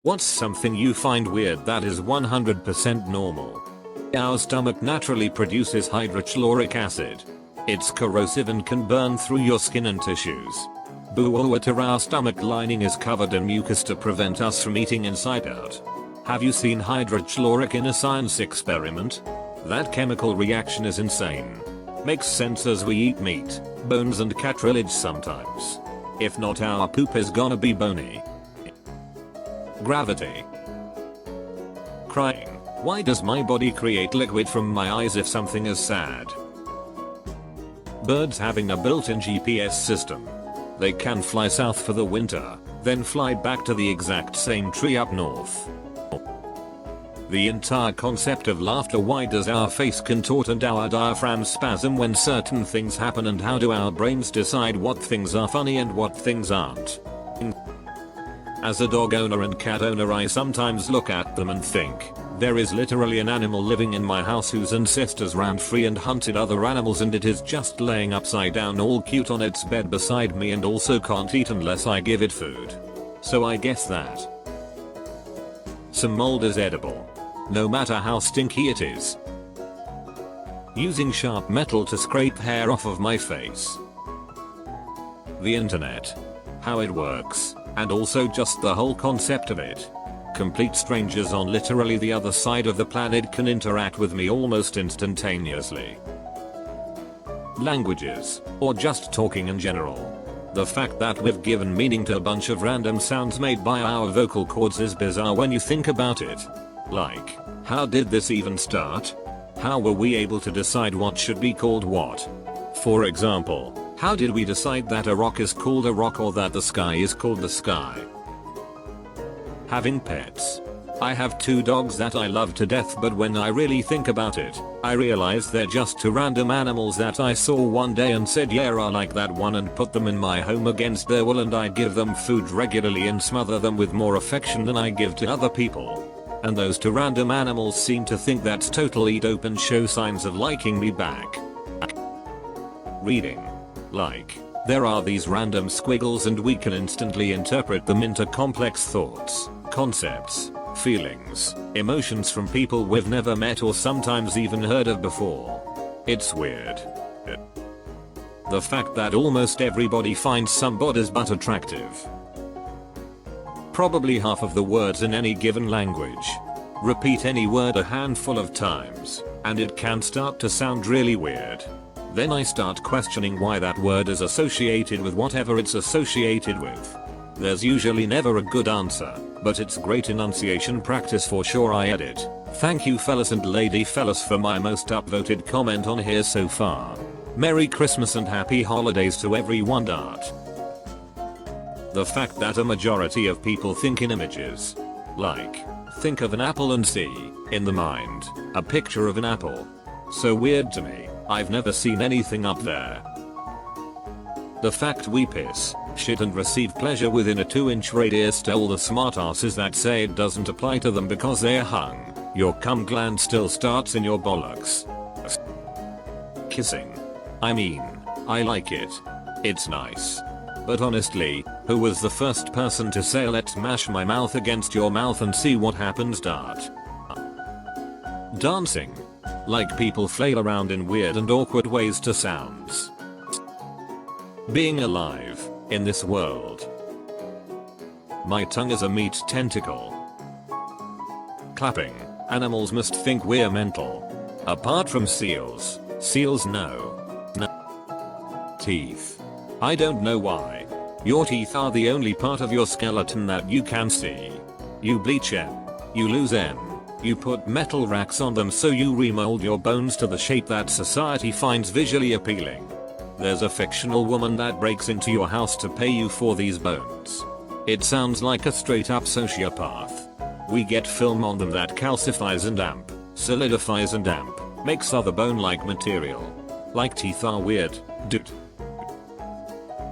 What's something you find weird that is 100% normal? Our stomach naturally produces hydrochloric acid. It's corrosive and can burn through your skin and tissues. Our stomach lining is covered in mucus to prevent us from eating inside out. Have you seen hydrochloric in a science experiment? That chemical reaction is insane. Makes sense as we eat meat, bones and cartilage sometimes. If not, our poop is gonna be bony. Gravity. Crying. Why does my body create liquid from my eyes if something is sad? Birds having a built-in GPS system. They can fly south for the winter, then fly back to the exact same tree up north. The entire concept of laughter. Why does our face contort and our diaphragm spasm when certain things happen, and how do our brains decide what things are funny and what things aren't? As a dog owner and cat owner, I sometimes look at them and think, there is literally an animal living in my house whose ancestors ran free and hunted other animals, and it is just laying upside down all cute on its bed beside me and also can't eat unless I give it food. So I guess that some mold is edible, no matter how stinky it is. Using sharp metal to scrape hair off of my face. The internet. How it works, and also just the whole concept of it. Complete strangers on literally the other side of the planet can interact with me almost instantaneously. Languages, or just talking in general. The fact that we've given meaning to a bunch of random sounds made by our vocal cords is bizarre when you think about it. Like, how did this even start? How were we able to decide what should be called what? For example, how did we decide that a rock is called a rock or that the sky is called the sky? Having pets. I have 2 dogs that I love to death, but when I really think about it, I realize they're just 2 random animals that I saw one day and said, yeah, I like that one, and put them in my home against their will, and I give them food regularly and smother them with more affection than I give to other people. And those 2 random animals seem to think that's totally dope and show signs of liking me back. Reading. Like, there are these random squiggles and we can instantly interpret them into complex thoughts, concepts, feelings, emotions from people we've never met or sometimes even heard of before. It's weird. The fact that almost everybody finds some bodies but attractive. Probably half of the words in any given language. Repeat any word a handful of times, and it can start to sound really weird. Then I start questioning why that word is associated with whatever it's associated with. There's usually never a good answer, but it's great enunciation practice for sure. I edit. Thank you fellas and lady fellas for my most upvoted comment on here so far. Merry Christmas and happy holidays to everyone. The fact that a majority of people think in images. Like, think of an apple and see, in the mind, a picture of an apple. So weird to me. I've never seen anything up there. The fact we piss, shit and receive pleasure within a 2-inch radius to all the smartasses that say it doesn't apply to them because they're hung. Your cum gland still starts in your bollocks. Kissing. I mean, I like it. It's nice. But honestly, who was the first person to say let's mash my mouth against your mouth and see what happens? Dancing. Like people flail around in weird and awkward ways to sounds. Being alive, in this world. My tongue is a meat tentacle. Clapping. Animals must think we're mental. Apart from seals. Seals no. Teeth. I don't know why. Your teeth are the only part of your skeleton that you can see. You bleach them. You lose them. You put metal racks on them so you remold your bones to the shape that society finds visually appealing. There's a fictional woman that breaks into your house to pay you for these bones. It sounds like a straight up sociopath. We get film on them that calcifies and solidifies and makes other bone like material. Like teeth are weird, dude.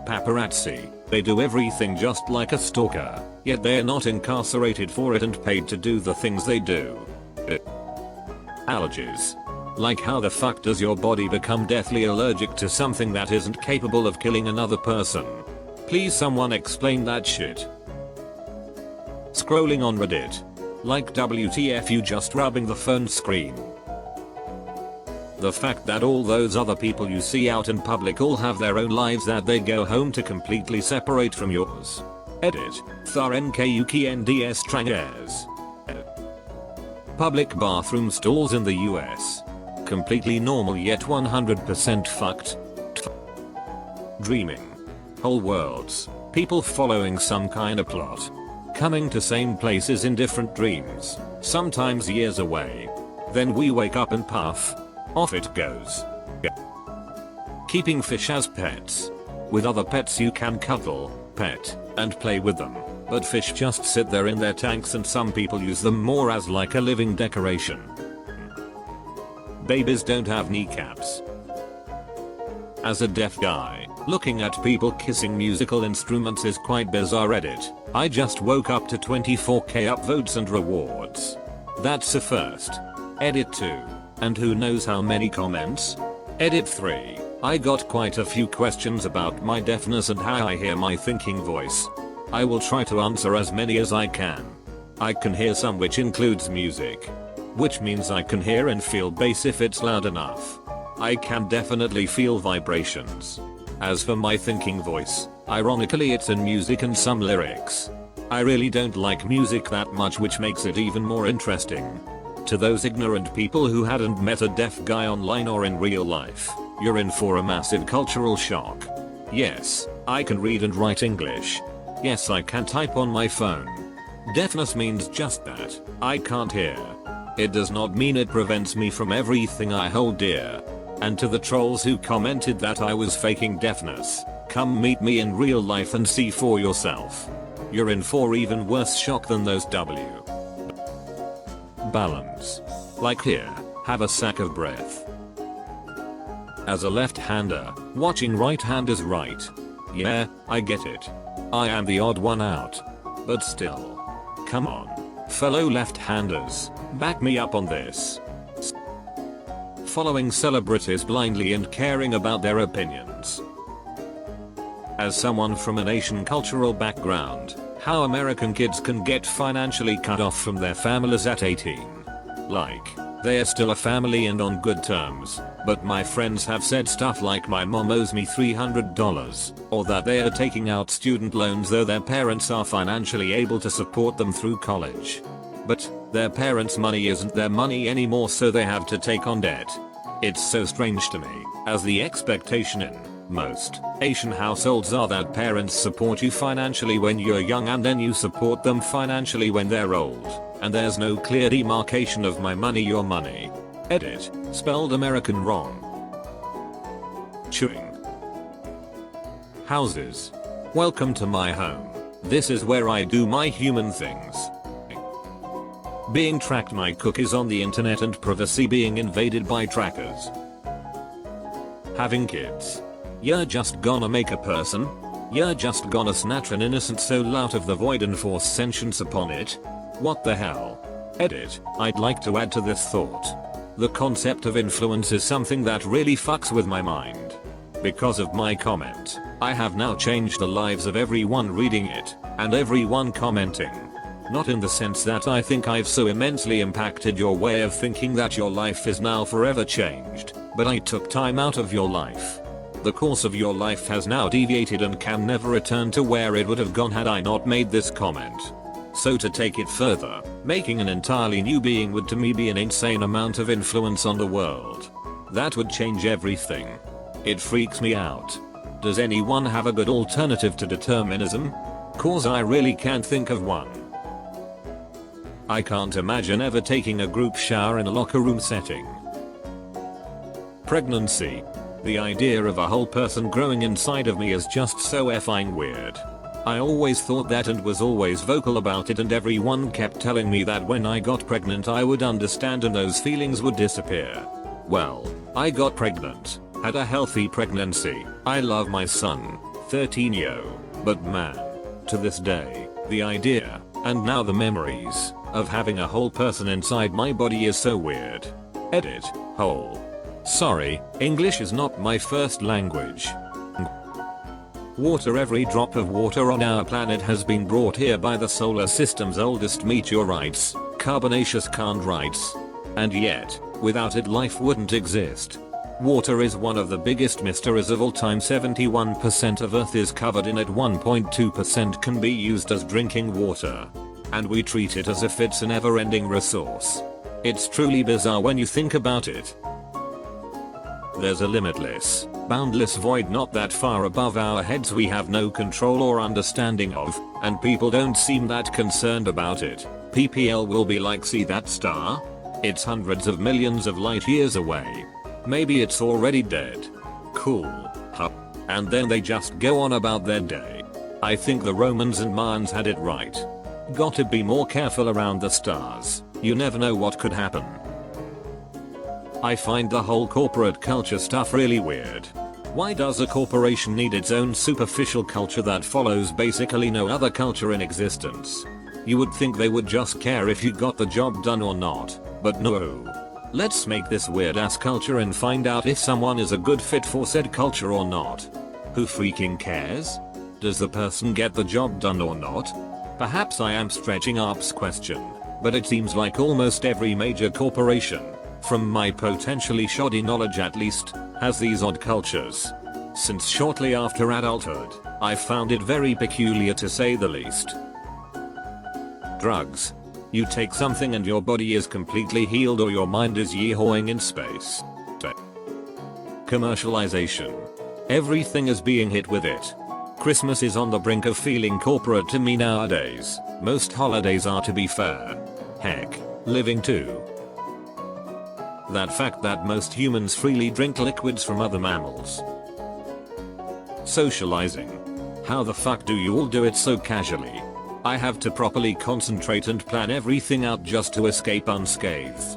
Paparazzi. They do everything just like a stalker, yet they're not incarcerated for it and paid to do the things they do. Allergies. Like how the fuck does your body become deathly allergic to something that isn't capable of killing another person? Please someone explain that shit. Scrolling on Reddit. Like WTF, you just rubbing the phone screen. The fact that all those other people you see out in public all have their own lives that they go home to completely separate from yours. Edit. Thar nkuknds trangers. Public bathroom stalls in the US. Completely normal yet 100% fucked. Dreaming. Whole worlds. People following some kind of plot. Coming to same places in different dreams. Sometimes years away. Then we wake up and puff. Off it goes. Keeping fish as pets. With other pets you can cuddle, pet, and play with them. But fish just sit there in their tanks and some people use them more as like a living decoration. Babies don't have kneecaps. As a deaf guy, looking at people kissing musical instruments is quite bizarre. Edit. I just woke up to 24k upvotes and rewards. That's a first. Edit 2. And who knows how many comments? Edit 3. I got quite a few questions about my deafness and how I hear my thinking voice. I will try to answer as many as I can. I can hear some, which includes music. Which means I can hear and feel bass if it's loud enough. I can definitely feel vibrations. As for my thinking voice, ironically it's in music and some lyrics. I really don't like music that much, which makes it even more interesting. To those ignorant people who hadn't met a deaf guy online or in real life, you're in for a massive cultural shock. Yes, I can read and write English. Yes, I can type on my phone. Deafness means just that. I can't hear. It does not mean it prevents me from everything I hold dear. And to the trolls who commented that I was faking deafness, come meet me in real life and see for yourself. You're in for even worse shock than those balance. Like here, have a sack of breath. As a left-hander, watching right-handers write. Yeah, I get it. I am the odd one out. But still. Come on. Fellow left-handers, back me up on this. Following celebrities blindly and caring about their opinions. As someone from an Asian cultural background, how American kids can get financially cut off from their families at 18. Like, they're still a family and on good terms, but my friends have said stuff like my mom owes me $300, or that they are taking out student loans though their parents are financially able to support them through college. But their parents' money isn't their money anymore, so they have to take on debt. It's so strange to me, as the expectation in most Asian households are that parents support you financially when you're young and then you support them financially when they're old, and there's no clear demarcation of my money your money. Edit. Spelled American wrong. Chewing. Houses. Welcome to my home. This is where I do my human things. Being tracked, my cookies on the internet and privacy being invaded by trackers. Having kids. You're just gonna make a person? You're just gonna snatch an innocent soul out of the void and force sentience upon it? What the hell? Edit. I'd like to add to this thought. The concept of influence is something that really fucks with my mind. Because of my comment, I have now changed the lives of everyone reading it, and everyone commenting. Not in the sense that I think I've so immensely impacted your way of thinking that your life is now forever changed, but I took time out of your life. The course of your life has now deviated and can never return to where it would have gone had I not made this comment. So to take it further, making an entirely new being would to me be an insane amount of influence on the world. That would change everything. It freaks me out. Does anyone have a good alternative to determinism? Cause I really can't think of one. I can't imagine ever taking a group shower in a locker room setting. Pregnancy. The idea of a whole person growing inside of me is just so effing weird. I always thought that and was always vocal about it, and everyone kept telling me that when I got pregnant I would understand and those feelings would disappear. Well, I got pregnant, had a healthy pregnancy, I love my son, 13-yo, but man, to this day, the idea, and now the memories, of having a whole person inside my body is so weird. Edit. Whole. Sorry, English is not my first language. Water. Every drop of water on our planet has been brought here by the solar system's oldest meteorites, carbonaceous chondrites. And yet, without it life wouldn't exist. Water is one of the biggest mysteries of all time. 71% of Earth is covered in it, 1.2% can be used as drinking water. And we treat it as if it's a never-ending resource. It's truly bizarre when you think about it. There's a limitless, boundless void not that far above our heads we have no control or understanding of, and people don't seem that concerned about it. PPL will be like, see that star? It's hundreds of millions of light years away. Maybe it's already dead. Cool, huh? And then they just go on about their day. I think the Romans and Mayans had it right. Gotta be more careful around the stars, you never know what could happen. I find the whole corporate culture stuff really weird. Why does a corporation need its own superficial culture that follows basically no other culture in existence? You would think they would just care if you got the job done or not, but no. Let's make this weird ass culture and find out if someone is a good fit for said culture or not. Who freaking cares? Does the person get the job done or not? Perhaps I am stretching Arp's question, but it seems like almost every major corporation, from my potentially shoddy knowledge at least, has these odd cultures. Since shortly after adulthood, I found it very peculiar to say the least. Drugs. You take something and your body is completely healed or your mind is yeehawing in space. Commercialization. Everything is being hit with it. Christmas is on the brink of feeling corporate to me nowadays. Most holidays are, to be fair. Heck, living too. That fact that most humans freely drink liquids from other mammals. Socializing. How the fuck do you all do it so casually? I have to properly concentrate and plan everything out just to escape unscathed.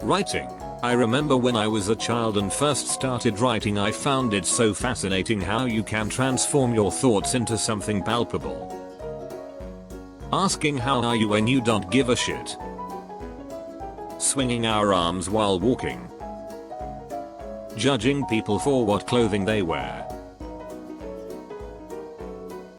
Writing. I remember when I was a child and first started writing, I found it so fascinating how you can transform your thoughts into something palpable. Asking how are you when you don't give a shit. Swinging our arms while walking. Judging people for what clothing they wear.